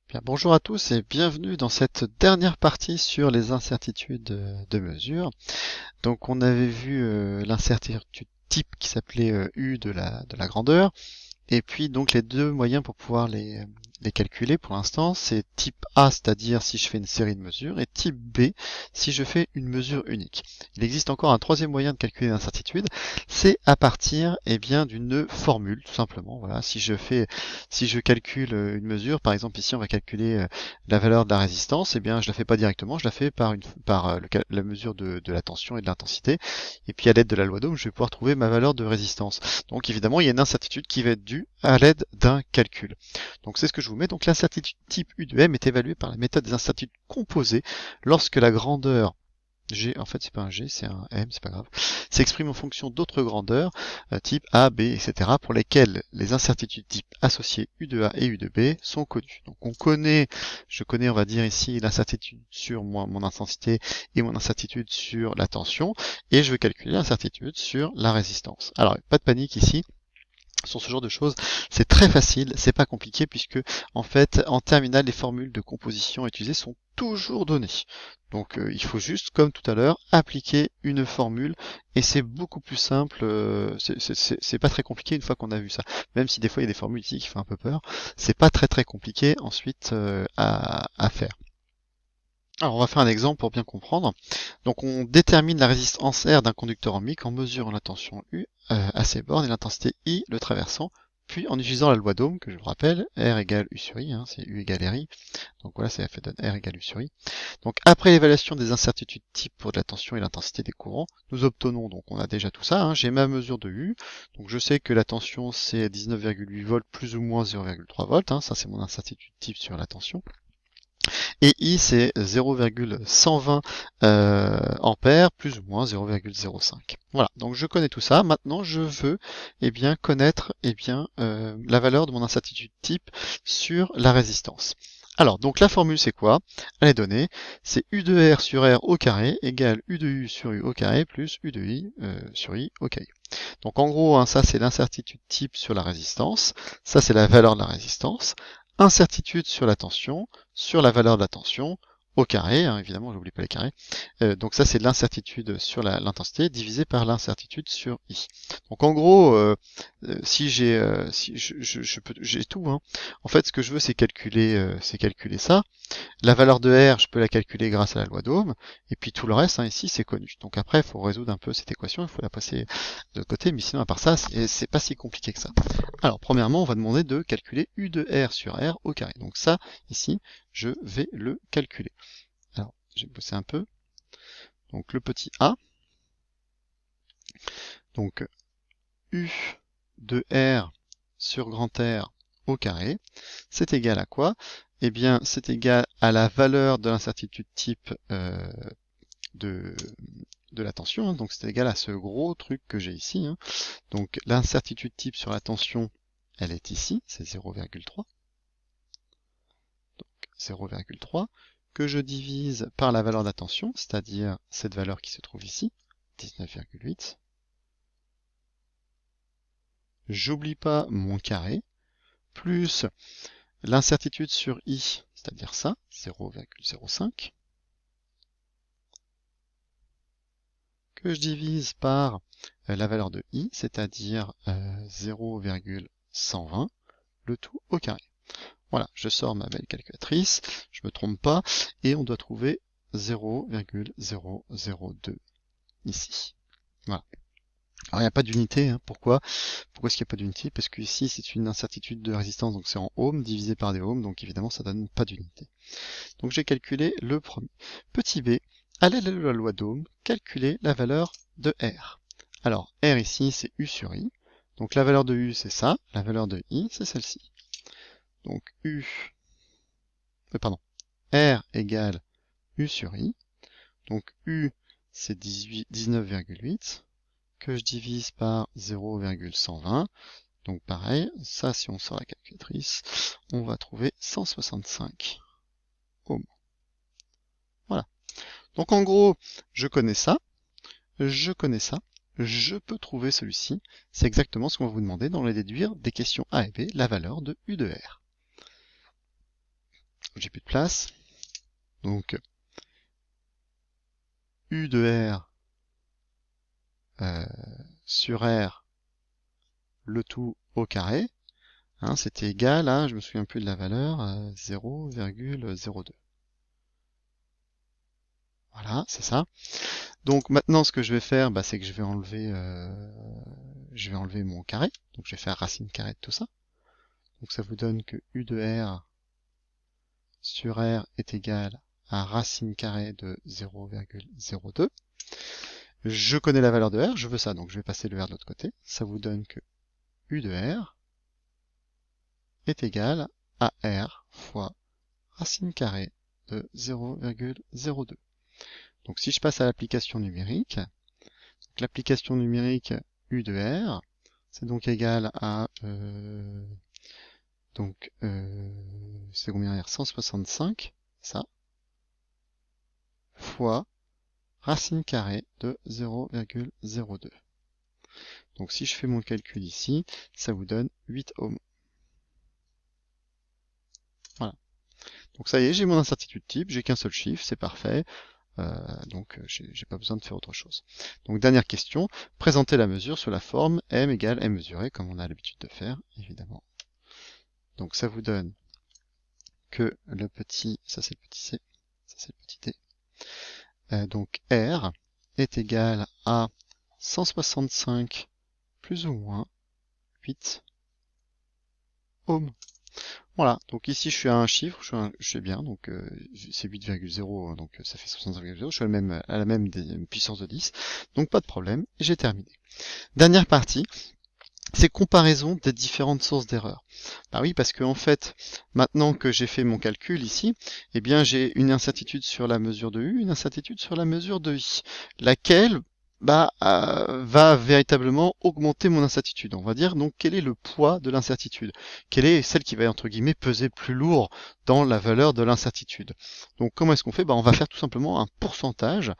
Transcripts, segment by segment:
Bien, bonjour à tous et bienvenue dans cette dernière partie sur les incertitudes de mesure. Donc on avait vu l'incertitude type qui s'appelait U de la grandeur, et puis donc les deux moyens pour pouvoir les calculer pour l'instant, c'est type A, c'est-à-dire si je fais une série de mesures, et type B, si je fais une mesure unique. Il existe encore un troisième moyen de calculer l'incertitude, c'est à partir bien d'une formule, tout simplement. Voilà, si je calcule une mesure, par exemple ici on va calculer la valeur de la résistance, eh bien je la fais pas directement, je la fais par la mesure de la tension et de l'intensité, et puis à l'aide de la loi d'Ohm, je vais pouvoir trouver ma valeur de résistance. Donc évidemment, il y a une incertitude qui va être due à l'aide d'un calcul. Donc c'est ce que je vous mets. Donc l'incertitude type U de M est évaluée par la méthode des incertitudes composées lorsque la grandeur G, en fait c'est pas un G, c'est un M, c'est pas grave, s'exprime en fonction d'autres grandeurs, type A, B, etc., pour lesquelles les incertitudes type associées U de A et U de B sont connues. Donc je connais, on va dire ici, l'incertitude sur mon intensité et mon incertitude sur la tension, et je veux calculer l'incertitude sur la résistance. Alors, pas de panique ici, sur ce genre de choses, c'est très facile, c'est pas compliqué puisque en fait en terminale les formules de composition utilisées sont toujours données. Donc il faut juste, comme tout à l'heure, appliquer une formule et c'est beaucoup plus simple, c'est pas très compliqué une fois qu'on a vu ça. Même si des fois il y a des formules ici qui font un peu peur, c'est pas très compliqué ensuite à faire. Alors on va faire un exemple pour bien comprendre. Donc on détermine la résistance R d'un conducteur ohmique en mesurant la tension U à ses bornes et l'intensité I le traversant, puis en utilisant la loi d'Ohm, que je vous rappelle, R égale U sur I, hein, c'est U égale RI, donc voilà, ça fait donne R égale U sur I. Donc après l'évaluation des incertitudes type pour de la tension et l'intensité des courants, nous obtenons, donc on a déjà tout ça, hein, j'ai ma mesure de U, donc je sais que la tension c'est 19,8 volts plus ou moins 0,3 volts, hein, ça c'est mon incertitude type sur la tension. Et I c'est 0,120 ampères plus ou moins 0,05. Voilà, donc je connais tout ça. Maintenant, je veux connaître la valeur de mon incertitude type sur la résistance. Alors, donc la formule c'est quoi? Elle est donnée, c'est U de R sur R au carré égale U de U sur U au carré plus U de I sur I au carré. Donc en gros, hein, ça c'est l'incertitude type sur la résistance, ça c'est la valeur de la résistance, incertitude sur la tension, sur la valeur de la tension, au carré, hein, évidemment j'oublie pas les carrés, donc ça c'est l'incertitude sur l'intensité divisé par l'incertitude sur I. Donc en gros, si j'ai j'ai tout, hein. En fait ce que je veux c'est calculer ça. La valeur de R, je peux la calculer grâce à la loi d'Ohm, et puis tout le reste, hein, ici, c'est connu. Donc après, il faut résoudre un peu cette équation, il faut la passer de l'autre côté, mais sinon, à part ça, c'est pas si compliqué que ça. Alors, premièrement, on va demander de calculer U de R sur R au carré. Donc ça, ici, je vais le calculer. Alors, je vais bosser un peu. Donc le petit a, donc U de R sur grand R au carré, c'est égal à quoi? Eh bien, c'est égal à la valeur de l'incertitude type de, de la tension, hein, donc c'est égal à ce gros truc que j'ai ici. Hein. Donc l'incertitude type sur la tension, elle est ici, c'est 0,3. Donc 0,3 que je divise par la valeur de la tension, c'est-à-dire cette valeur qui se trouve ici, 19,8. J'oublie pas mon carré, plus l'incertitude sur I, c'est-à-dire ça, 0,05, que je divise par la valeur de I, c'est-à-dire 0,120, le tout au carré. Voilà, je sors ma belle calculatrice, je me trompe pas, et on doit trouver 0,002 ici. Voilà. Alors il n'y a pas d'unité, hein. Pourquoi est-ce qu'il n'y a pas d'unité? Parce que ici c'est une incertitude de résistance, donc c'est en ohms divisé par des ohms, donc évidemment ça donne pas d'unité. Donc j'ai calculé le premier. Petit b, à l'aide de la loi d'Ohm, calculer la valeur de R. Alors R ici c'est U sur I, donc la valeur de U c'est ça, la valeur de I c'est celle-ci. Donc R égale U sur I, donc U c'est 19,8, que je divise par 0,120, donc pareil, ça si on sort la calculatrice, on va trouver 165 ohms. Voilà. Donc en gros, je connais ça, je peux trouver celui-ci, c'est exactement ce qu'on va vous demander dans les déduire des questions A et B, la valeur de U de R. j'ai plus de place. Donc, U de R sur R, le tout au carré. Hein, c'était égal à, je me souviens plus de la valeur, 0,02. Voilà, c'est ça. Donc maintenant, ce que je vais faire, bah, c'est que je vais enlever mon carré. Donc je vais faire racine carrée de tout ça. Donc ça vous donne que U de R sur R est égal à racine carrée de 0,02. Je connais la valeur de R, je veux ça, donc je vais passer le R de l'autre côté. Ça vous donne que U de R est égal à R fois racine carrée de 0,02. Donc si je passe à l'application numérique, l'application numérique U de R, c'est donc égal à c'est combien R? 165, ça, fois racine carrée de 0,02. Donc si je fais mon calcul ici, ça vous donne 8 ohms. Voilà. Donc ça y est, j'ai mon incertitude type, j'ai qu'un seul chiffre, c'est parfait. Donc j'ai pas besoin de faire autre chose. Donc dernière question, présenter la mesure sous la forme m égale m mesuré, comme on a l'habitude de faire, évidemment. Donc ça vous donne que le petit, ça c'est le petit c, ça c'est le petit t. Donc R est égal à 165 plus ou moins 8 ohms. Voilà, donc ici je suis à un chiffre, je sais bien, donc c'est 8,0, donc ça fait 65,0, je suis à la même puissance de 10, donc pas de problème, et j'ai terminé. Dernière partie, c'est comparaison des différentes sources d'erreurs. Bah oui, parce que en fait, maintenant que j'ai fait mon calcul ici, eh bien j'ai une incertitude sur la mesure de U, une incertitude sur la mesure de I, laquelle va véritablement augmenter mon incertitude. On va dire donc quel est le poids de l'incertitude, quelle est celle qui va entre guillemets peser plus lourd dans la valeur de l'incertitude. Donc comment est-ce qu'on fait? On va faire tout simplement un pourcentage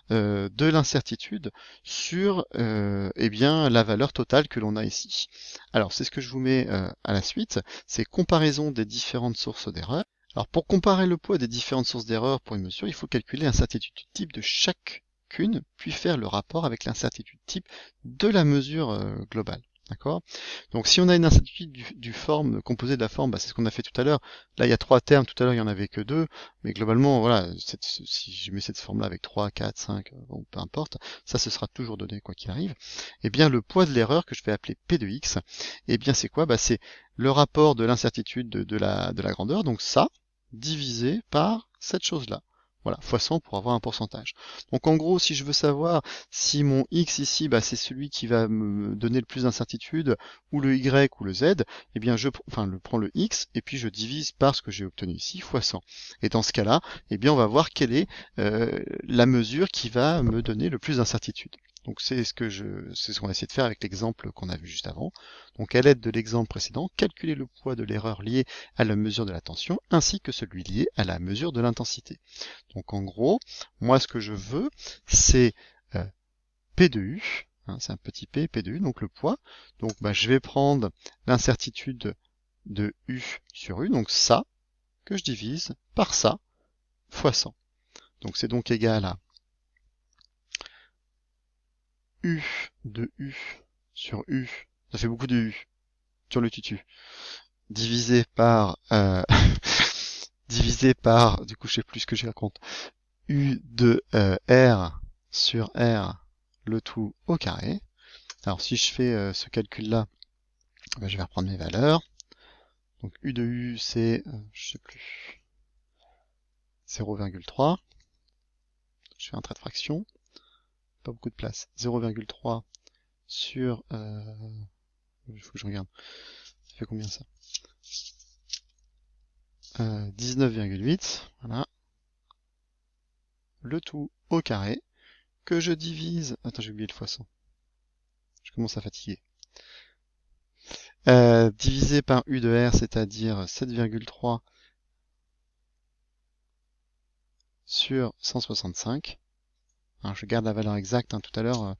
de l'incertitude sur eh bien la valeur totale que l'on a ici. Alors c'est ce que je vous mets à la suite, c'est comparaison des différentes sources d'erreurs. Alors pour comparer le poids des différentes sources d'erreurs pour une mesure, il faut calculer l'incertitude type de chacune, puis faire le rapport avec l'incertitude type de la mesure globale. D'accord? Donc si on a une incertitude composée de la forme, c'est ce qu'on a fait tout à l'heure. Là il y a 3 termes, tout à l'heure il n'y en avait que 2, mais globalement, voilà, si je mets cette forme-là avec 3, 4, 5, bon, peu importe, ça ce sera toujours donné quoi qu'il arrive. Et bien le poids de l'erreur que je vais appeler P de X, et bien c'est quoi? C'est le rapport de l'incertitude de la grandeur, donc ça, divisé par cette chose-là. Voilà, fois 100 pour avoir un pourcentage. Donc en gros, si je veux savoir si mon X ici, c'est celui qui va me donner le plus d'incertitude, ou le Y ou le Z, eh bien je prends le X et puis je divise par ce que j'ai obtenu ici, fois 100. Et dans ce cas-là, eh bien on va voir quelle est la mesure qui va me donner le plus d'incertitude. Donc c'est ce qu'on va essayer de faire avec l'exemple qu'on a vu juste avant. Donc à l'aide de l'exemple précédent, calculer le poids de l'erreur liée à la mesure de la tension ainsi que celui lié à la mesure de l'intensité. Donc en gros, moi ce que je veux, c'est P de U, hein, c'est un petit p, P de U, donc le poids. Donc je vais prendre l'incertitude de U sur U, donc ça, que je divise par ça, fois 100. Donc c'est donc égal à U de U sur U, ça fait beaucoup de U, sur le tutu, divisé par, divisé par, du coup je sais plus ce que je raconte, U de R sur R, le tout au carré. Alors si je fais ce calcul-là, je vais reprendre mes valeurs. Donc U de U c'est, je sais plus, 0,3. Je fais un trait de fraction, pas beaucoup de place. 0,3 sur, il faut que je regarde, ça fait combien ça? 19,8, voilà. Le tout au carré, que je divise, attends j'ai oublié le fois 100. Je commence à fatiguer. Divisé par U de R, c'est-à-dire 7,3 sur 165. Alors, je garde la valeur exacte, hein, tout à l'heure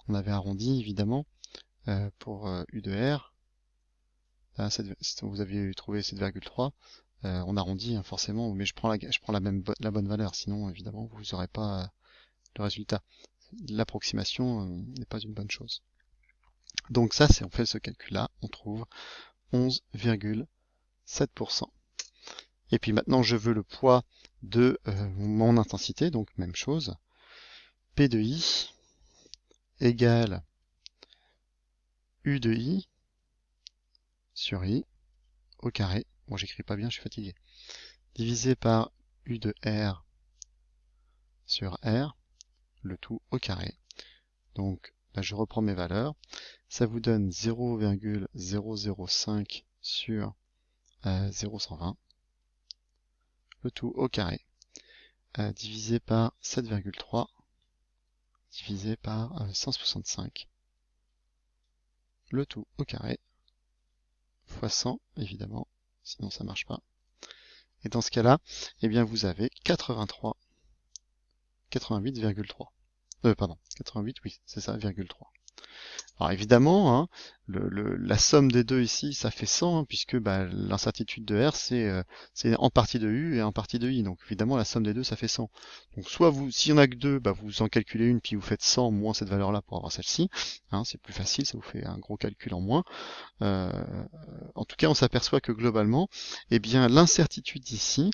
on avait arrondi évidemment pour U de R. Là, vous aviez trouvé 7,3. On arrondit hein, forcément, mais je prends la bonne valeur, sinon évidemment vous n'aurez pas le résultat. L'approximation n'est pas une bonne chose. Donc ça, c'est on fait ce calcul-là, on trouve 11,7%. Et puis maintenant, je veux le poids de mon intensité, donc même chose. P de I égale U de I sur I au carré. Bon, j'écris pas bien, je suis fatigué. Divisé par U de R sur R, le tout au carré. Donc là, je reprends mes valeurs. Ça vous donne 0,005 sur 0,120. Le tout au carré. Divisé par 7,3 divisé par 165. Le tout au carré. Fois 100, évidemment. Sinon, ça marche pas. Et dans ce cas-là, eh bien, vous avez 88,3. Pardon, 88, oui, c'est ça, 3. Alors évidemment, hein, la somme des deux ici, ça fait 100, hein, puisque bah, l'incertitude de R, c'est en partie de U et en partie de I. Donc évidemment, la somme des deux, ça fait 100. Donc soit vous, s'il y en a que deux, bah, vous en calculez une, puis vous faites 100 moins cette valeur-là pour avoir celle-ci. Hein, c'est plus facile, ça vous fait un gros calcul en moins. En tout cas, on s'aperçoit que globalement, eh bien, l'incertitude ici,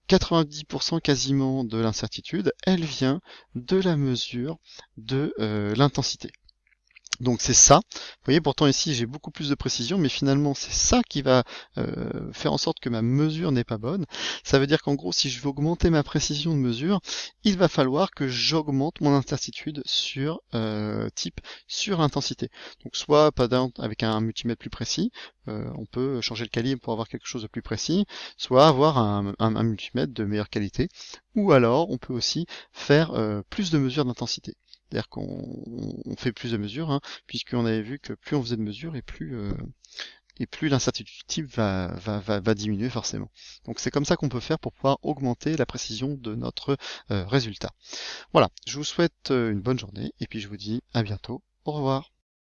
90% quasiment de l'incertitude, elle vient de la mesure de l'intensité. Donc c'est ça. Vous voyez, pourtant ici j'ai beaucoup plus de précision, mais finalement c'est ça qui va faire en sorte que ma mesure n'est pas bonne. Ça veut dire qu'en gros, si je veux augmenter ma précision de mesure, il va falloir que j'augmente mon incertitude sur type sur intensité. Donc soit pas avec un multimètre plus précis, on peut changer le calibre pour avoir quelque chose de plus précis, soit avoir un multimètre de meilleure qualité, ou alors on peut aussi faire plus de mesures d'intensité. C'est-à-dire qu'on fait plus de mesures, hein, puisqu'on avait vu que plus on faisait de mesures et plus l'incertitude type va diminuer forcément. Donc c'est comme ça qu'on peut faire pour pouvoir augmenter la précision de notre résultat. Voilà, je vous souhaite une bonne journée et puis je vous dis à bientôt. Au revoir.